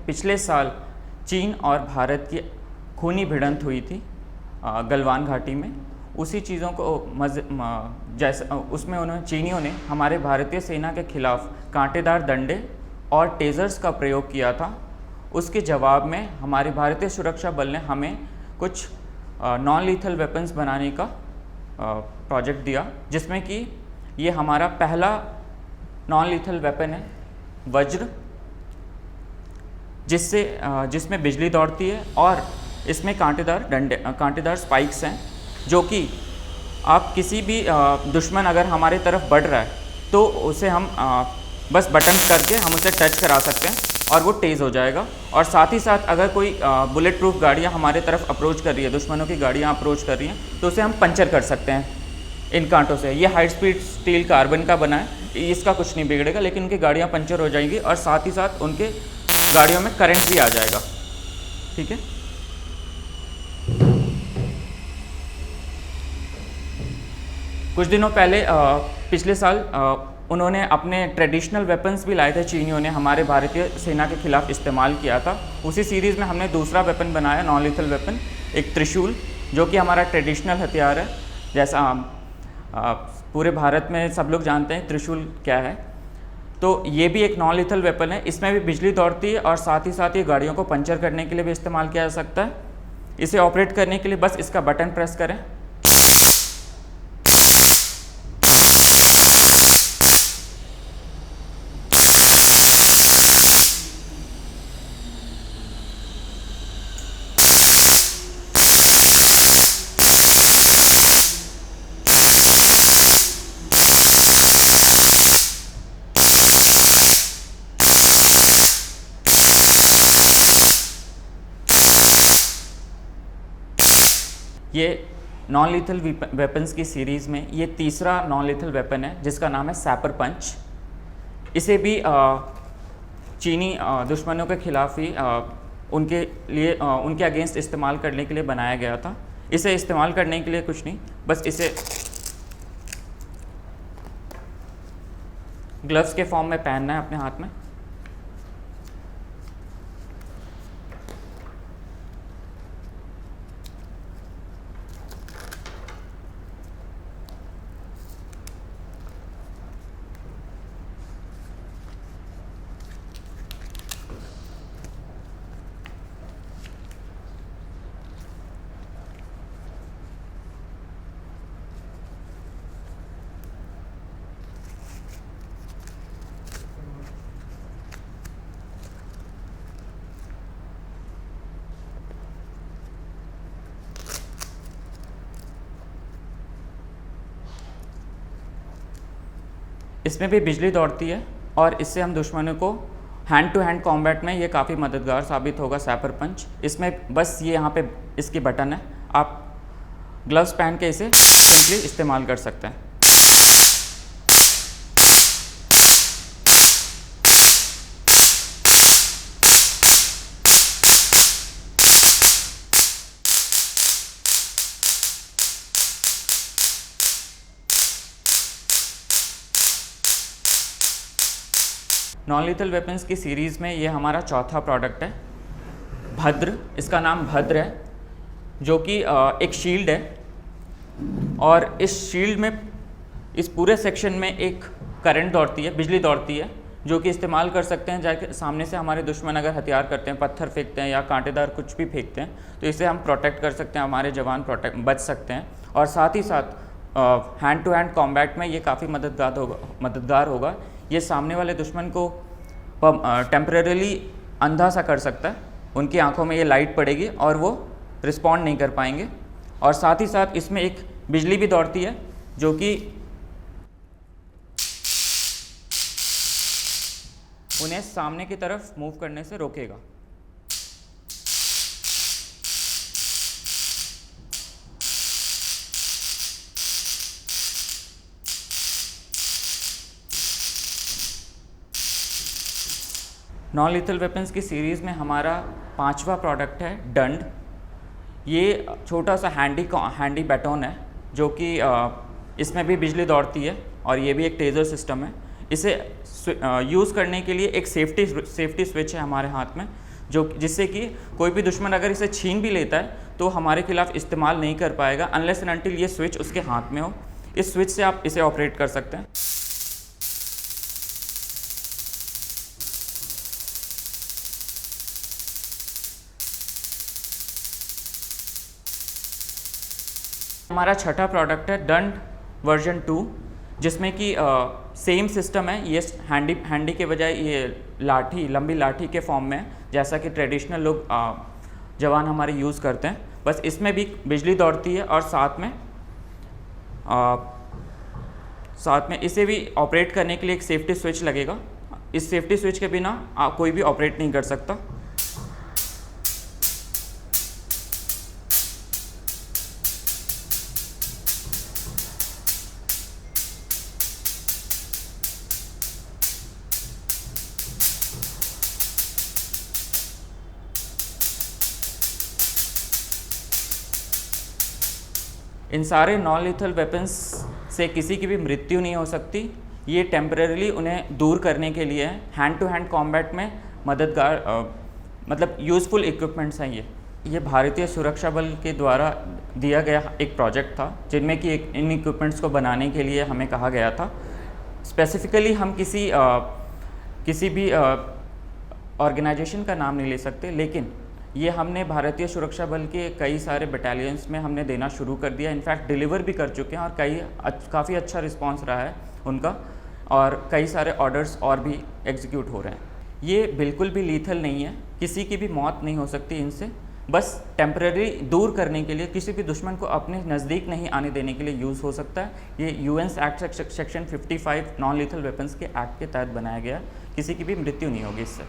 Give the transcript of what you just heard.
पिछले साल चीन और भारत की खूनी भिड़ंत हुई थी गलवान घाटी में। उसी चीज़ों को जैसा उसमें चीनियों ने हमारे भारतीय सेना के खिलाफ कांटेदार डंडे और टेज़र्स का प्रयोग किया था। उसके जवाब में हमारे भारतीय सुरक्षा बल ने हमें कुछ नॉन लीथल वेपन्स बनाने का प्रोजेक्ट दिया, जिसमें कि ये हमारा पहला नॉन लीथल वेपन है वज्र, जिसमें बिजली दौड़ती है और इसमें कांटेदार स्पाइक्स हैं, जो कि आप किसी भी दुश्मन अगर हमारे तरफ बढ़ रहा है तो उसे हम बस बटन करके हम उसे टच करा सकते हैं और वो तेज़ हो जाएगा। और साथ ही साथ अगर कोई बुलेट प्रूफ गाड़ियाँ हमारे तरफ अप्रोच कर रही है, दुश्मनों की गाड़ियाँ अप्रोच कर रही हैं, तो उसे हम पंचर कर सकते हैं इन कांटों से। ये हाई स्पीड स्टील कार्बन का बना है, इसका कुछ नहीं बिगड़ेगा, लेकिन उनकी गाड़ियाँ पंचर हो जाएंगी और साथ ही साथ उनके गाड़ियों में करंट भी आ जाएगा। ठीक है। कुछ दिनों पहले पिछले साल उन्होंने अपने ट्रेडिशनल वेपन्स भी लाए थे, चीनियों ने हमारे भारतीय सेना के खिलाफ इस्तेमाल किया था। उसी सीरीज़ में हमने दूसरा वेपन बनाया, नॉन लीथल वेपन, एक त्रिशूल, जो कि हमारा ट्रेडिशनल हथियार है। जैसा पूरे भारत में सब लोग जानते हैं त्रिशूल क्या है, तो ये भी एक नॉन लीथल वेपन है। इसमें भी बिजली दौड़ती है और साथ ही साथ ये गाड़ियों को पंचर करने के लिए भी इस्तेमाल किया जा सकता है। इसे ऑपरेट करने के लिए बस इसका बटन प्रेस करें। ये नॉन लीथल वेपन्स की सीरीज़ में ये तीसरा नॉन लीथल वेपन है, जिसका नाम है सैपर पंच। इसे भी चीनी दुश्मनों के खिलाफ ही उनके अगेंस्ट इस्तेमाल करने के लिए बनाया गया था। इसे इस्तेमाल करने के लिए कुछ नहीं, बस इसे ग्लव्स के फॉर्म में पहनना है अपने हाथ में। इसमें भी बिजली दौड़ती है और इससे हम दुश्मनों को हैंड टू हैंड कॉम्बैट में ये काफ़ी मददगार साबित होगा सैपर पंच। इसमें बस ये यहाँ पे इसकी बटन है, आप ग्लव्स पहन के इसे सिंपली इस्तेमाल कर सकते हैं। नॉन लीथल वेपन्स की सीरीज़ में ये हमारा चौथा प्रोडक्ट है भद्र। इसका नाम भद्र है, जो कि एक शील्ड है, और इस शील्ड में इस पूरे सेक्शन में एक करंट दौड़ती है, बिजली दौड़ती है, जो कि इस्तेमाल कर सकते हैं जाके सामने से हमारे दुश्मन अगर हथियार करते हैं, पत्थर फेंकते हैं या कांटेदार कुछ भी फेंकते हैं, तो इससे हम प्रोटेक्ट कर सकते हैं, हमारे जवान बच सकते हैं। और साथ ही साथ हैंड टू हैंड कॉम्बैट में ये काफ़ी मददगार होगा। ये सामने वाले दुश्मन को टेम्परेरीली अंधा सा कर सकता है, उनकी आंखों में ये लाइट पड़ेगी और वो रिस्पॉन्ड नहीं कर पाएंगे। और साथ ही साथ इसमें एक बिजली भी दौड़ती है, जो कि उन्हें सामने की तरफ मूव करने से रोकेगा। नॉन लीथल वेपन्स की सीरीज़ में हमारा पांचवा प्रोडक्ट है दंड। ये छोटा सा हैंडी बैटन है, जो कि इसमें भी बिजली दौड़ती है और ये भी एक टेज़र सिस्टम है। इसे यूज़ करने के लिए एक सेफ्टी स्विच है हमारे हाथ में, जिससे कि कोई भी दुश्मन अगर इसे छीन भी लेता है तो हमारे खिलाफ इस्तेमाल नहीं कर पाएगा अनलेस एंड अनटिल ये स्विच उसके हाथ में हो। इस स्विच से आप इसे ऑपरेट कर सकते हैं। हमारा छठा प्रोडक्ट है दंड वर्जन 2, जिसमें कि सेम सिस्टम है। ये हैंडी के बजाय ये लंबी लाठी के फॉर्म में है, जैसा कि ट्रेडिशनल लोग जवान हमारे यूज़ करते हैं। बस इसमें भी बिजली दौड़ती है और साथ में इसे भी ऑपरेट करने के लिए एक सेफ्टी स्विच लगेगा। इस सेफ्टी स्विच के बिना कोई भी ऑपरेट नहीं कर सकता। इन सारे नॉन लीथल वेपन्स से किसी की भी मृत्यु नहीं हो सकती। ये टेम्परेरीली उन्हें दूर करने के लिए हैंड टू हैंड कॉम्बैट में मददगार मतलब यूज़फुल इक्विपमेंट्स हैं। ये भारतीय सुरक्षा बल के द्वारा दिया गया एक प्रोजेक्ट था, जिनमें कि इन इक्विपमेंट्स को बनाने के लिए हमें कहा गया था। स्पेसिफिकली हम किसी भी ऑर्गेनाइजेशन का नाम नहीं ले सकते, लेकिन ये हमने भारतीय सुरक्षा बल के कई सारे बटालियंस में हमने देना शुरू कर दिया। इनफैक्ट डिलीवर भी कर चुके हैं और काफ़ी अच्छा रिस्पांस रहा है उनका, और कई सारे ऑर्डर्स और भी एग्जीक्यूट हो रहे हैं। ये बिल्कुल भी लीथल नहीं है, किसी की भी मौत नहीं हो सकती इनसे। बस टेम्परेरी दूर करने के लिए, किसी भी दुश्मन को अपने नज़दीक नहीं आने देने के लिए यूज़ हो सकता है। ये UN act section 55 non lethal weapons के एक्ट के तहत बनाया गया। किसी की भी मृत्यु नहीं होगी इससे।